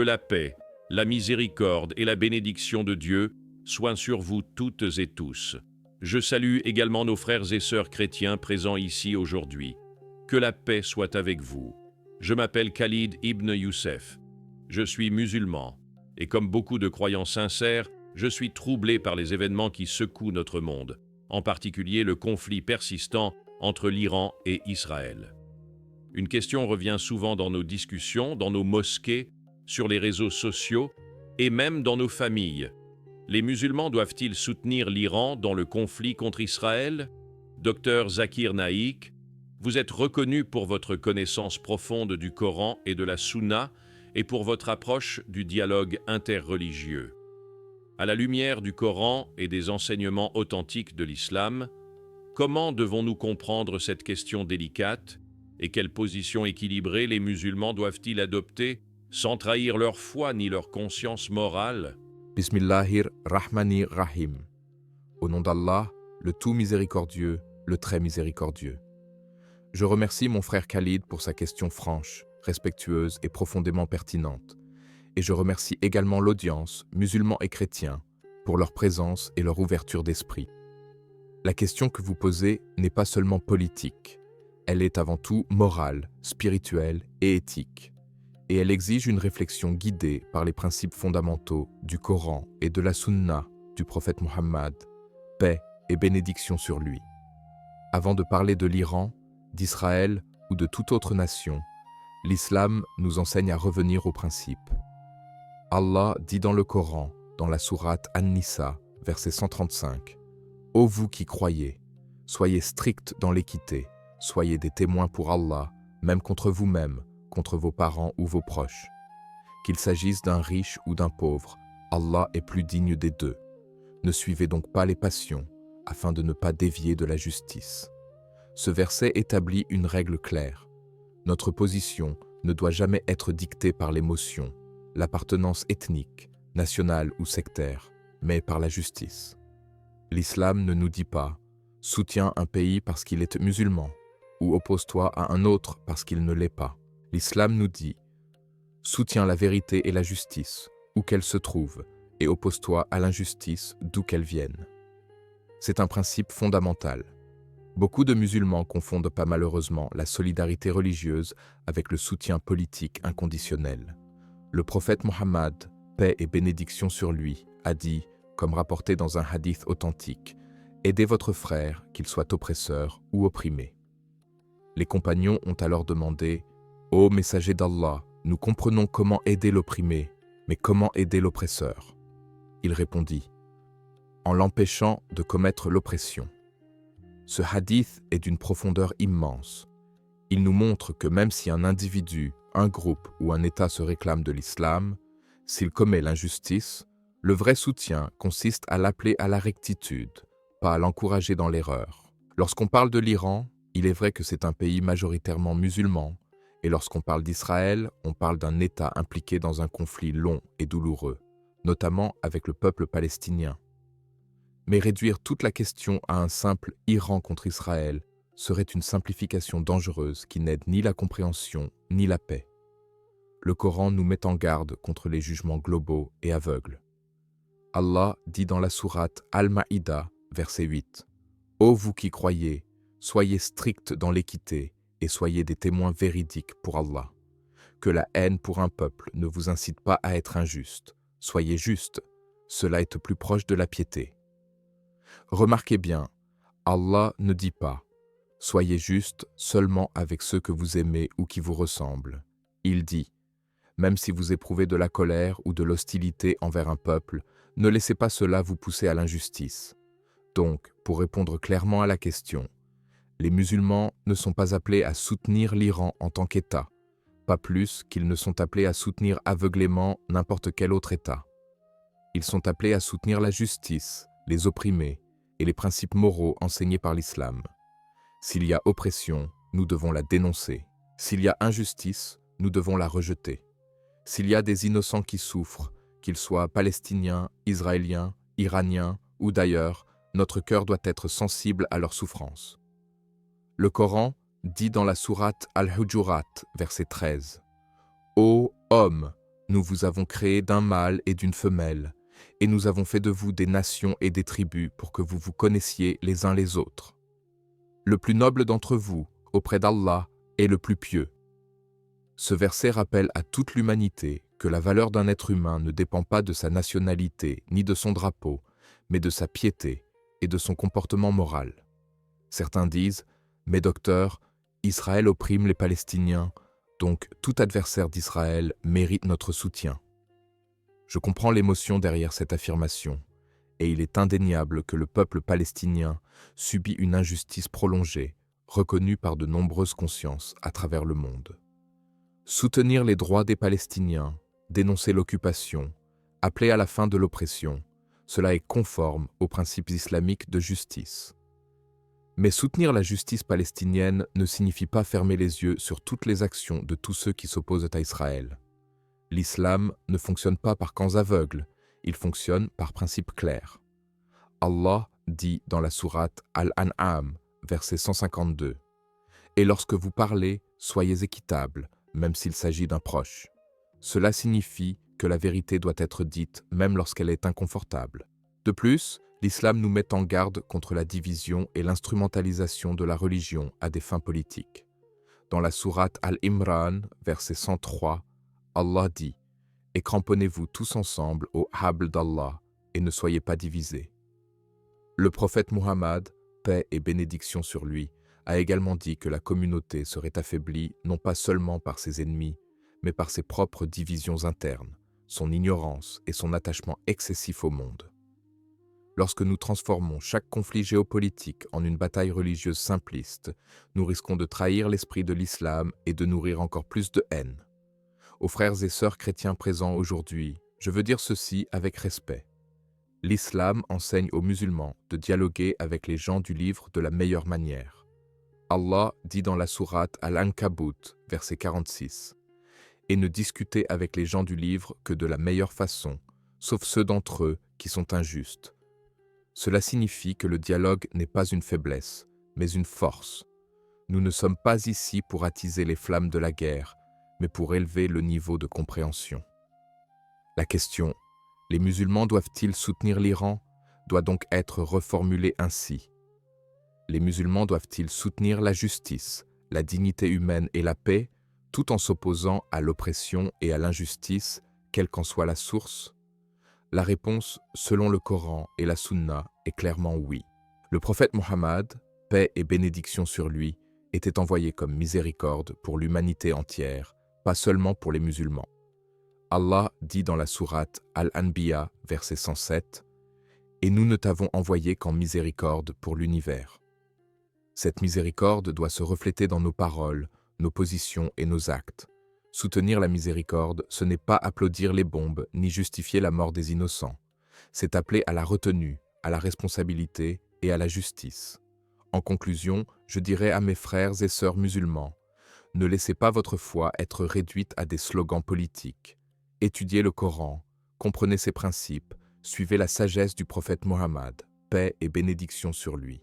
la paix, la miséricorde et la bénédiction de Dieu soient sur vous toutes et tous. Je salue également nos frères et sœurs chrétiens présents ici aujourd'hui. Que la paix soit avec vous. Je m'appelle Khalid Ibn Youssef. Je suis musulman, et comme beaucoup de croyants sincères, je suis troublé par les événements qui secouent notre monde, en particulier le conflit persistant entre l'Iran et Israël. Une question revient souvent dans nos discussions, dans nos mosquées, sur les réseaux sociaux et même dans nos familles. Les musulmans doivent-ils soutenir l'Iran dans le conflit contre Israël? Docteur Zakir Naik, vous êtes reconnu pour votre connaissance profonde du Coran et de la Sunna et pour votre approche du dialogue interreligieux. À la lumière du Coran et des enseignements authentiques de l'islam, comment devons-nous comprendre cette question délicate et quelle position équilibrée les musulmans doivent-ils adopter sans trahir leur foi ni leur conscience morale? Bismillahir Rahmanir Rahim. Au nom d'Allah, le tout miséricordieux, le très miséricordieux. Je remercie mon frère Khalid pour sa question franche, respectueuse et profondément pertinente. Et je remercie également l'audience, musulmans et chrétiens, pour leur présence et leur ouverture d'esprit. La question que vous posez n'est pas seulement politique, elle est avant tout morale, spirituelle et éthique. Et elle exige une réflexion guidée par les principes fondamentaux du Coran et de la Sunna du prophète Mohammed, paix et bénédiction sur lui. Avant de parler de l'Iran, d'Israël ou de toute autre nation, l'islam nous enseigne à revenir aux principes. Allah dit dans le Coran, dans la sourate An-Nisa, verset 135, « Ô vous qui croyez, soyez stricts dans l'équité, soyez des témoins pour Allah, même contre vous-même, contre vos parents ou vos proches. Qu'il s'agisse d'un riche ou d'un pauvre, Allah est plus digne des deux. Ne suivez donc pas les passions, afin de ne pas dévier de la justice. » Ce verset établit une règle claire. Notre position ne doit jamais être dictée par l'émotion, l'appartenance ethnique, nationale ou sectaire, mais par la justice. L'islam ne nous dit pas « soutiens un pays parce qu'il est musulman » ou « oppose-toi à un autre parce qu'il ne l'est pas ». L'islam nous dit « soutiens la vérité et la justice, où qu'elle se trouve, et oppose-toi à l'injustice d'où qu'elle vienne ». C'est un principe fondamental. Beaucoup de musulmans confondent pas malheureusement la solidarité religieuse avec le soutien politique inconditionnel. Le prophète Mohammed, paix et bénédiction sur lui, a dit, comme rapporté dans un hadith authentique, « Aidez votre frère, qu'il soit oppresseur ou opprimé ». Les compagnons ont alors demandé, « Ô messager d'Allah, nous comprenons comment aider l'opprimé, mais comment aider l'oppresseur ?» Il répondit, « En l'empêchant de commettre l'oppression ». Ce hadith est d'une profondeur immense. Il nous montre que même si un individu, un groupe ou un État se réclame de l'islam, s'il commet l'injustice, le vrai soutien consiste à l'appeler à la rectitude, pas à l'encourager dans l'erreur. Lorsqu'on parle de l'Iran, il est vrai que c'est un pays majoritairement musulman, et lorsqu'on parle d'Israël, on parle d'un État impliqué dans un conflit long et douloureux, notamment avec le peuple palestinien. Mais réduire toute la question à un simple Iran contre Israël serait une simplification dangereuse qui n'aide ni la compréhension ni la paix. Le Coran nous met en garde contre les jugements globaux et aveugles. Allah dit dans la sourate Al-Maïda, verset 8, « Ô vous qui croyez, soyez stricts dans l'équité et soyez des témoins véridiques pour Allah. Que la haine pour un peuple ne vous incite pas à être injuste. Soyez justes, cela est plus proche de la piété. » Remarquez bien, Allah ne dit pas « Soyez juste seulement avec ceux que vous aimez ou qui vous ressemblent ». Il dit « Même si vous éprouvez de la colère ou de l'hostilité envers un peuple, ne laissez pas cela vous pousser à l'injustice. » Donc, pour répondre clairement à la question, les musulmans ne sont pas appelés à soutenir l'Iran en tant qu'État, pas plus qu'ils ne sont appelés à soutenir aveuglément n'importe quel autre État. Ils sont appelés à soutenir la justice, les opprimés, et les principes moraux enseignés par l'islam. S'il y a oppression, nous devons la dénoncer. S'il y a injustice, nous devons la rejeter. S'il y a des innocents qui souffrent, qu'ils soient palestiniens, israéliens, iraniens ou d'ailleurs, notre cœur doit être sensible à leur souffrance. Le Coran dit dans la sourate Al-Hujurat, verset 13, « Ô homme, Nous vous avons créé d'un mâle et d'une femelle, et nous avons fait de vous des nations et des tribus pour que vous vous connaissiez les uns les autres. Le plus noble d'entre vous, auprès d'Allah, est le plus pieux. Ce verset rappelle à toute l'humanité que la valeur d'un être humain ne dépend pas de sa nationalité ni de son drapeau, mais de sa piété et de son comportement moral. Certains disent « Mais docteur, Israël opprime les Palestiniens, donc tout adversaire d'Israël mérite notre soutien. » Je comprends l'émotion derrière cette affirmation, et il est indéniable que le peuple palestinien subit une injustice prolongée, reconnue par de nombreuses consciences à travers le monde. Soutenir les droits des Palestiniens, dénoncer l'occupation, appeler à la fin de l'oppression, cela est conforme aux principes islamiques de justice. Mais soutenir la justice palestinienne ne signifie pas fermer les yeux sur toutes les actions de tous ceux qui s'opposent à Israël. L'islam ne fonctionne pas par camps aveugles, il fonctionne par principes clairs. Allah dit dans la sourate Al-An'am, verset 152, « Et lorsque vous parlez, soyez équitables, même s'il s'agit d'un proche. Cela signifie que la vérité doit être dite même lorsqu'elle est inconfortable. De plus, l'islam nous met en garde contre la division et l'instrumentalisation de la religion à des fins politiques. Dans la sourate Al-Imran, verset 103, Allah dit « Et cramponnez-vous tous ensemble au habl d'Allah et ne soyez pas divisés. » Le prophète Muhammad, paix et bénédiction sur lui, a également dit que la communauté serait affaiblie non pas seulement par ses ennemis, mais par ses propres divisions internes, son ignorance et son attachement excessif au monde. Lorsque nous transformons chaque conflit géopolitique en une bataille religieuse simpliste, nous risquons de trahir l'esprit de l'islam et de nourrir encore plus de haine. Aux frères et sœurs chrétiens présents aujourd'hui, je veux dire ceci avec respect. L'islam enseigne aux musulmans de dialoguer avec les gens du livre de la meilleure manière. Allah dit dans la sourate Al-Ankabut, verset 46, « Et ne discutez avec les gens du livre que de la meilleure façon, sauf ceux d'entre eux qui sont injustes. » Cela signifie que le dialogue n'est pas une faiblesse, mais une force. Nous ne sommes pas ici pour attiser les flammes de la guerre, mais pour élever le niveau de compréhension. La question « Les musulmans doivent-ils soutenir l'Iran ?» doit donc être reformulée ainsi. Les musulmans doivent-ils soutenir la justice, la dignité humaine et la paix, tout en s'opposant à l'oppression et à l'injustice, quelle qu'en soit la source? La réponse, selon le Coran et la Sunna, est clairement oui. Le prophète Mohammed, paix et bénédiction sur lui, était envoyé comme miséricorde pour l'humanité entière, pas seulement pour les musulmans. Allah dit dans la sourate Al-Anbiya, verset 107, « Et nous ne t'avons envoyé qu'en miséricorde pour l'univers. » Cette miséricorde doit se refléter dans nos paroles, nos positions et nos actes. Soutenir la miséricorde, ce n'est pas applaudir les bombes ni justifier la mort des innocents. C'est appeler à la retenue, à la responsabilité et à la justice. En conclusion, je dirais à mes frères et sœurs musulmans, ne laissez pas votre foi être réduite à des slogans politiques. Étudiez le Coran, comprenez ses principes, suivez la sagesse du prophète Mohammed, paix et bénédiction sur lui.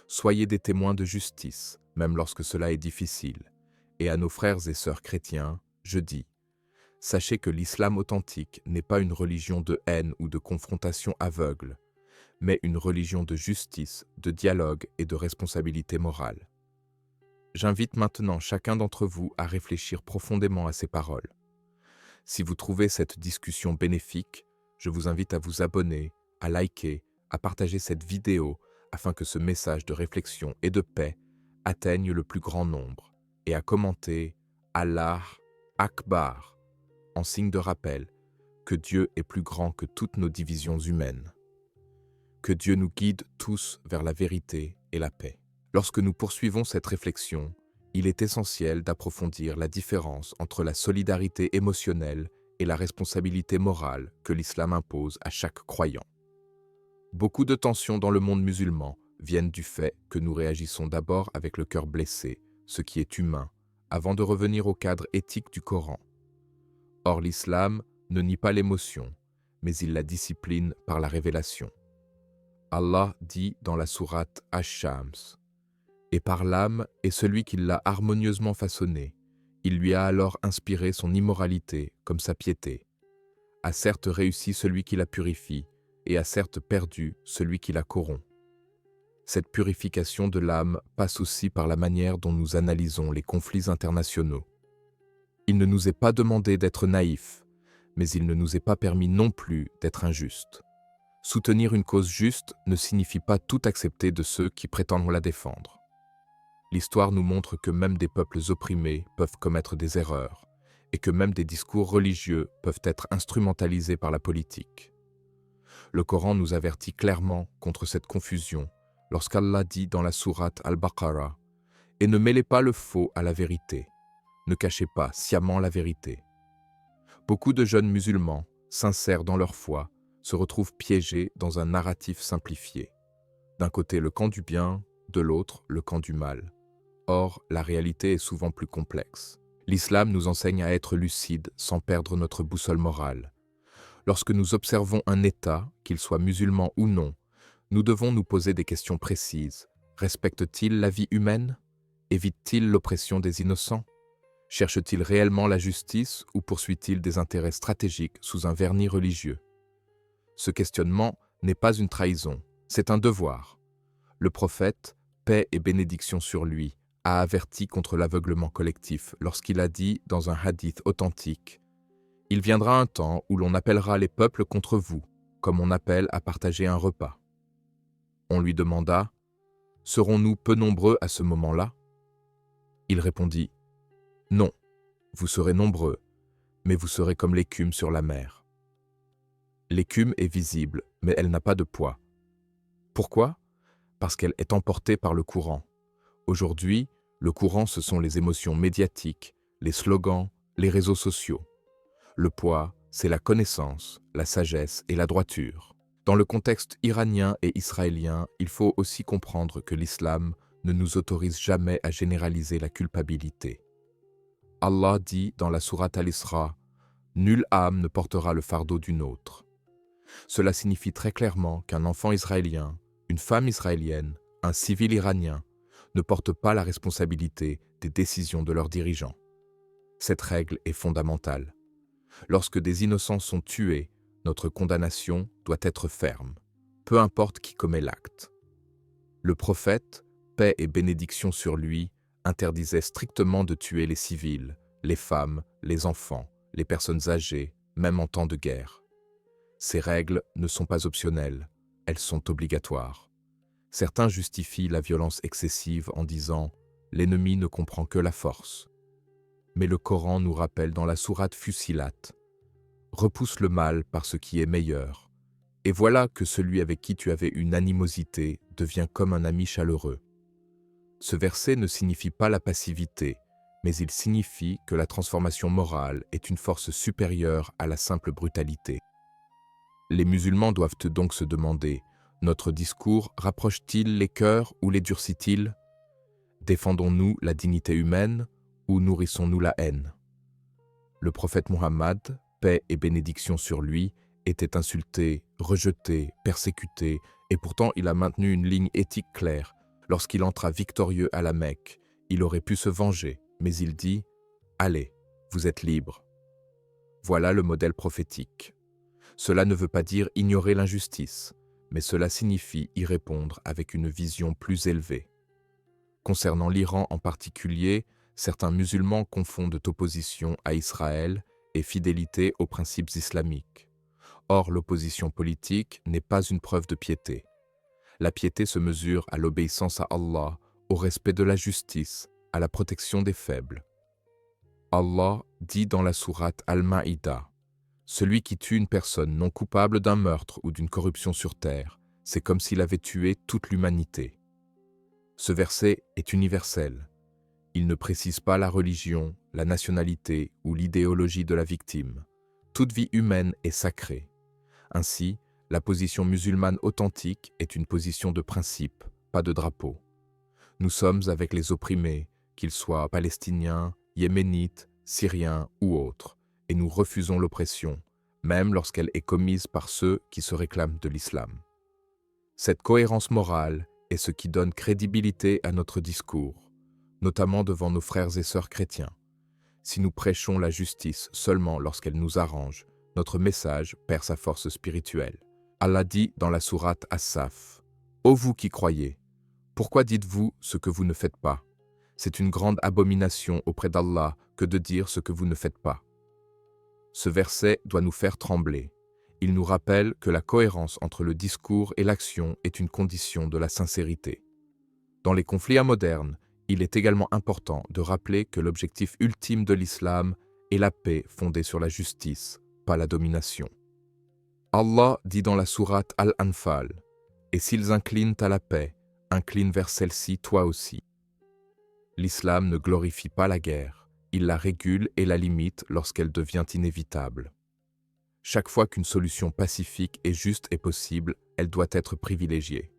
Soyez des témoins de justice, même lorsque cela est difficile. Et à nos frères et sœurs chrétiens, je dis, sachez que l'islam authentique n'est pas une religion de haine ou de confrontation aveugle, mais une religion de justice, de dialogue et de responsabilité morale. J'invite maintenant chacun d'entre vous à réfléchir profondément à ces paroles. Si vous trouvez cette discussion bénéfique, je vous invite à vous abonner, à liker, à partager cette vidéo afin que ce message de réflexion et de paix atteigne le plus grand nombre, et à commenter Allah Akbar en signe de rappel que Dieu est plus grand que toutes nos divisions humaines. Que Dieu nous guide tous vers la vérité et la paix. Lorsque nous poursuivons cette réflexion, il est essentiel d'approfondir la différence entre la solidarité émotionnelle et la responsabilité morale que l'islam impose à chaque croyant. Beaucoup de tensions dans le monde musulman viennent du fait que nous réagissons d'abord avec le cœur blessé, ce qui est humain, avant de revenir au cadre éthique du Coran. Or, l'islam ne nie pas l'émotion, mais il la discipline par la révélation. Allah dit dans la sourate Ash-Shams, « Et par l'âme est celui qui l'a harmonieusement façonné. Il lui a alors inspiré son immoralité comme sa piété. A certes réussi celui qui la purifie, et a certes perdu celui qui la corrompt. Cette purification de l'âme passe aussi par la manière dont nous analysons les conflits internationaux. Il ne nous est pas demandé d'être naïfs, mais il ne nous est pas permis non plus d'être injustes. Soutenir une cause juste ne signifie pas tout accepter de ceux qui prétendent la défendre. L'histoire nous montre que même des peuples opprimés peuvent commettre des erreurs, et que même des discours religieux peuvent être instrumentalisés par la politique. Le Coran nous avertit clairement contre cette confusion lorsqu'Allah dit dans la sourate Al-Baqarah « Et ne mêlez pas le faux à la vérité, ne cachez pas sciemment la vérité ». Beaucoup de jeunes musulmans, sincères dans leur foi, se retrouvent piégés dans un narratif simplifié. D'un côté le camp du bien, de l'autre le camp du mal. Or, la réalité est souvent plus complexe. L'islam nous enseigne à être lucide sans perdre notre boussole morale. Lorsque nous observons un État, qu'il soit musulman ou non, nous devons nous poser des questions précises. Respecte-t-il la vie humaine? Évite-t-il l'oppression des innocents? Cherche-t-il réellement la justice ou poursuit-il des intérêts stratégiques sous un vernis religieux? Ce questionnement n'est pas une trahison, c'est un devoir. Le prophète, paix et bénédiction sur lui, a averti contre l'aveuglement collectif lorsqu'il a dit dans un hadith authentique « Il viendra un temps où l'on appellera les peuples contre vous, comme on appelle à partager un repas. » On lui demanda « Serons-nous peu nombreux à ce moment-là » Il répondit « Non, vous serez nombreux, mais vous serez comme l'écume sur la mer. » L'écume est visible, mais elle n'a pas de poids. Pourquoi? Parce qu'elle est emportée par le courant. Aujourd'hui, le courant, ce sont les émotions médiatiques, les slogans, les réseaux sociaux. Le poids, c'est la connaissance, la sagesse et la droiture. Dans le contexte iranien et israélien, il faut aussi comprendre que l'islam ne nous autorise jamais à généraliser la culpabilité. Allah dit dans la sourate Al-Isra « Nulle âme ne portera le fardeau d'une autre ». Cela signifie très clairement qu'un enfant israélien, une femme israélienne, un civil iranien ne portent pas la responsabilité des décisions de leurs dirigeants. Cette règle est fondamentale. Lorsque des innocents sont tués, notre condamnation doit être ferme, peu importe qui commet l'acte. Le prophète, paix et bénédiction sur lui, interdisait strictement de tuer les civils, les femmes, les enfants, les personnes âgées, même en temps de guerre. Ces règles ne sont pas optionnelles, elles sont obligatoires. Certains justifient la violence excessive en disant « l'ennemi ne comprend que la force ». Mais le Coran nous rappelle dans la sourate Fussilat « repousse le mal par ce qui est meilleur, et voilà que celui avec qui tu avais une animosité devient comme un ami chaleureux ». Ce verset ne signifie pas la passivité, mais il signifie que la transformation morale est une force supérieure à la simple brutalité. Les musulmans doivent donc se demander « notre discours rapproche-t-il les cœurs ou les durcit-il? Défendons-nous la dignité humaine ou nourrissons-nous la haine ?» Le prophète Muhammad, paix et bénédiction sur lui, était insulté, rejeté, persécuté, et pourtant il a maintenu une ligne éthique claire. Lorsqu'il entra victorieux à la Mecque, il aurait pu se venger, mais il dit « Allez, vous êtes libres ». Voilà le modèle prophétique. Cela ne veut pas dire ignorer l'injustice, mais cela signifie y répondre avec une vision plus élevée. Concernant l'Iran en particulier, certains musulmans confondent opposition à Israël et fidélité aux principes islamiques. Or, l'opposition politique n'est pas une preuve de piété. La piété se mesure à l'obéissance à Allah, au respect de la justice, à la protection des faibles. Allah dit dans la sourate Al-Maïda « Celui qui tue une personne non coupable d'un meurtre ou d'une corruption sur terre, c'est comme s'il avait tué toute l'humanité. » Ce verset est universel. Il ne précise pas la religion, la nationalité ou l'idéologie de la victime. Toute vie humaine est sacrée. Ainsi, la position musulmane authentique est une position de principe, pas de drapeau. Nous sommes avec les opprimés, qu'ils soient palestiniens, yéménites, syriens ou autres, et nous refusons l'oppression, même lorsqu'elle est commise par ceux qui se réclament de l'islam. Cette cohérence morale est ce qui donne crédibilité à notre discours, notamment devant nos frères et sœurs chrétiens. Si nous prêchons la justice seulement lorsqu'elle nous arrange, notre message perd sa force spirituelle. Allah dit dans la sourate As-Saf, « Ô vous qui croyez, pourquoi dites-vous ce que vous ne faites pas? C'est une grande abomination auprès d'Allah que de dire ce que vous ne faites pas. » Ce verset doit nous faire trembler. Il nous rappelle que la cohérence entre le discours et l'action est une condition de la sincérité. Dans les conflits modernes, il est également important de rappeler que l'objectif ultime de l'islam est la paix fondée sur la justice, pas la domination. Allah dit dans la sourate Al-Anfal, « Et s'ils inclinent à la paix, incline vers celle-ci toi aussi. » L'islam ne glorifie pas la guerre, il la régule et la limite lorsqu'elle devient inévitable. Chaque fois qu'une solution pacifique et juste est possible, elle doit être privilégiée.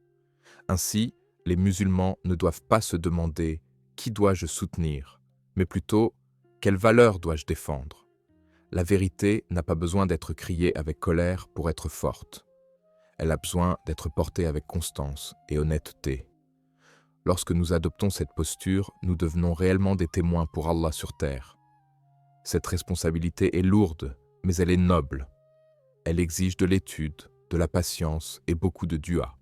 Ainsi, les musulmans ne doivent pas se demander « qui dois-je soutenir ?», mais plutôt « quelle valeur dois-je défendre ?» La vérité n'a pas besoin d'être criée avec colère pour être forte. Elle a besoin d'être portée avec constance et honnêteté. Lorsque nous adoptons cette posture, nous devenons réellement des témoins pour Allah sur terre. Cette responsabilité est lourde, mais elle est noble. Elle exige de l'étude, de la patience et beaucoup de dua.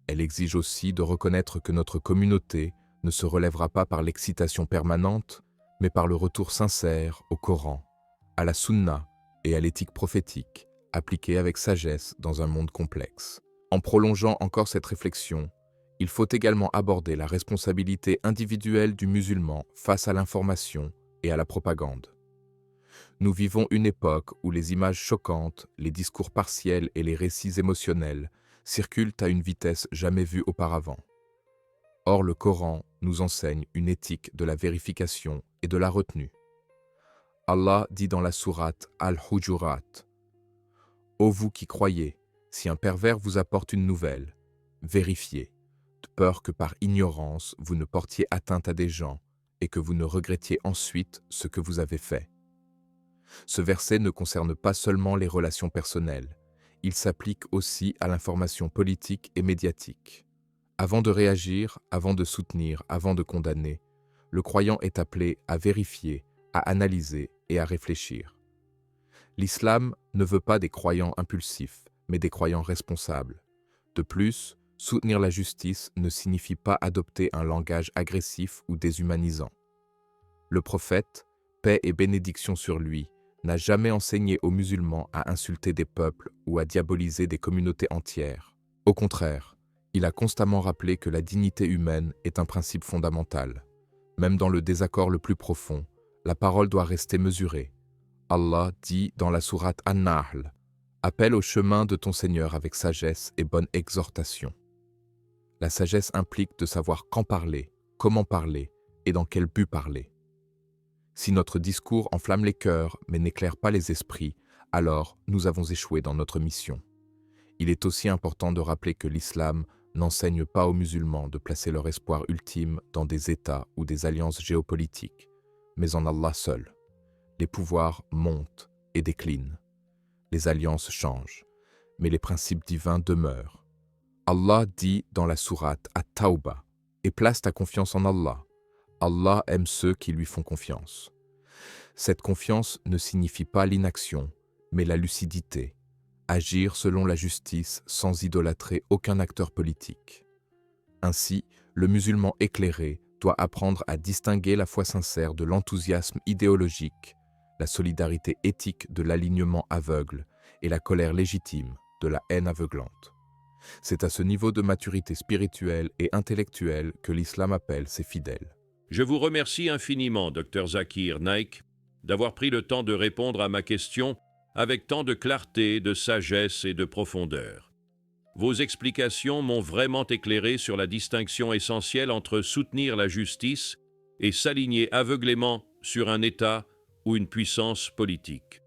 Elle exige aussi de reconnaître que notre communauté ne se relèvera pas par l'excitation permanente, mais par le retour sincère au Coran, à la Sunna et à l'éthique prophétique, appliquée avec sagesse dans un monde complexe. En prolongeant encore cette réflexion, il faut également aborder la responsabilité individuelle du musulman face à l'information et à la propagande. Nous vivons une époque où les images choquantes, les discours partiels et les récits émotionnels circulent à une vitesse jamais vue auparavant. Or, le Coran nous enseigne une éthique de la vérification et de la retenue. Allah dit dans la sourate Al-Hujurat, « Ô vous qui croyez, si un pervers vous apporte une nouvelle, vérifiez, de peur que par ignorance vous ne portiez atteinte à des gens et que vous ne regrettiez ensuite ce que vous avez fait. » Ce verset ne concerne pas seulement les relations personnelles, il s'applique aussi à l'information politique et médiatique. Avant de réagir, avant de soutenir, avant de condamner, le croyant est appelé à vérifier, à analyser et à réfléchir. L'islam ne veut pas des croyants impulsifs, mais des croyants responsables. De plus, soutenir la justice ne signifie pas adopter un langage agressif ou déshumanisant. Le prophète, paix et bénédiction sur lui, n'a jamais enseigné aux musulmans à insulter des peuples ou à diaboliser des communautés entières. Au contraire, il a constamment rappelé que la dignité humaine est un principe fondamental. Même dans le désaccord le plus profond, la parole doit rester mesurée. Allah dit dans la sourate An-Nahl, « Appelle au chemin de ton Seigneur avec sagesse et bonne exhortation. » La sagesse implique de savoir quand parler, comment parler et dans quel but parler. Si notre discours enflamme les cœurs mais n'éclaire pas les esprits, alors nous avons échoué dans notre mission. Il est aussi important de rappeler que l'islam n'enseigne pas aux musulmans de placer leur espoir ultime dans des États ou des alliances géopolitiques, mais en Allah seul. Les pouvoirs montent et déclinent. Les alliances changent, mais les principes divins demeurent. Allah dit dans la sourate At-Tawbah, « Et place ta confiance en Allah. Allah aime ceux qui lui font confiance. » Cette confiance ne signifie pas l'inaction, mais la lucidité. Agir selon la justice sans idolâtrer aucun acteur politique. Ainsi, le musulman éclairé doit apprendre à distinguer la foi sincère de l'enthousiasme idéologique, la solidarité éthique de l'alignement aveugle et la colère légitime de la haine aveuglante. C'est à ce niveau de maturité spirituelle et intellectuelle que l'islam appelle ses fidèles. Je vous remercie infiniment, Dr Zakir Naik, d'avoir pris le temps de répondre à ma question avec tant de clarté, de sagesse et de profondeur. Vos explications m'ont vraiment éclairé sur la distinction essentielle entre soutenir la justice et s'aligner aveuglément sur un État ou une puissance politique.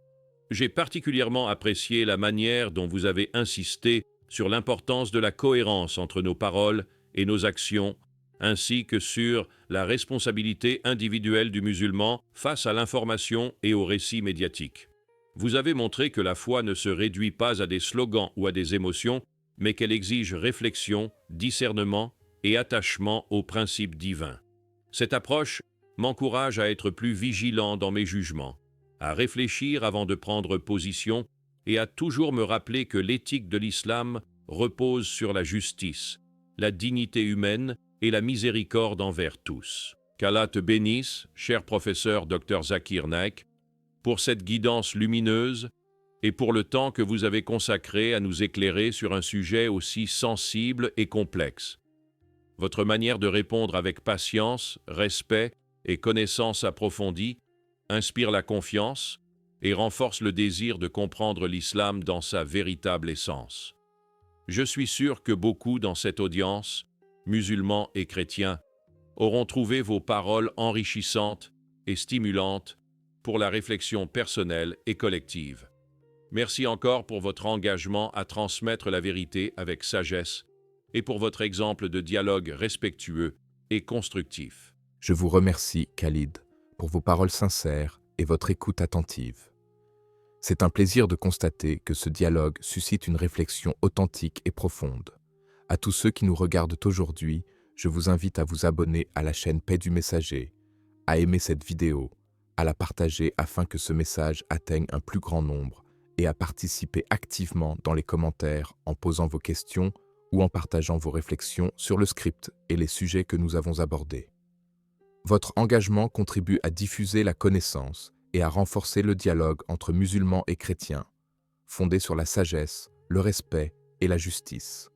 J'ai particulièrement apprécié la manière dont vous avez insisté sur l'importance de la cohérence entre nos paroles et nos actions, ainsi que sur la responsabilité individuelle du musulman face à l'information et aux récits médiatiques. Vous avez montré que la foi ne se réduit pas à des slogans ou à des émotions, mais qu'elle exige réflexion, discernement et attachement aux principes divins. Cette approche m'encourage à être plus vigilant dans mes jugements, à réfléchir avant de prendre position et à toujours me rappeler que l'éthique de l'islam repose sur la justice, la dignité humaine et la miséricorde envers tous. Qu'Allah te bénisse, cher professeur Dr Zakir Naik, pour cette guidance lumineuse et pour le temps que vous avez consacré à nous éclairer sur un sujet aussi sensible et complexe. Votre manière de répondre avec patience, respect et connaissance approfondie inspire la confiance et renforce le désir de comprendre l'islam dans sa véritable essence. Je suis sûr que beaucoup dans cette audience, musulmans et chrétiens, auront trouvé vos paroles enrichissantes et stimulantes pour la réflexion personnelle et collective. Merci encore pour votre engagement à transmettre la vérité avec sagesse et pour votre exemple de dialogue respectueux et constructif. Je vous remercie, Khalid, pour vos paroles sincères et votre écoute attentive. C'est un plaisir de constater que ce dialogue suscite une réflexion authentique et profonde. À tous ceux qui nous regardent aujourd'hui, je vous invite à vous abonner à la chaîne Paix du Messager, à aimer cette vidéo, à la partager afin que ce message atteigne un plus grand nombre et à participer activement dans les commentaires en posant vos questions ou en partageant vos réflexions sur le script et les sujets que nous avons abordés. Votre engagement contribue à diffuser la connaissance et à renforcer le dialogue entre musulmans et chrétiens, fondé sur la sagesse, le respect et la justice.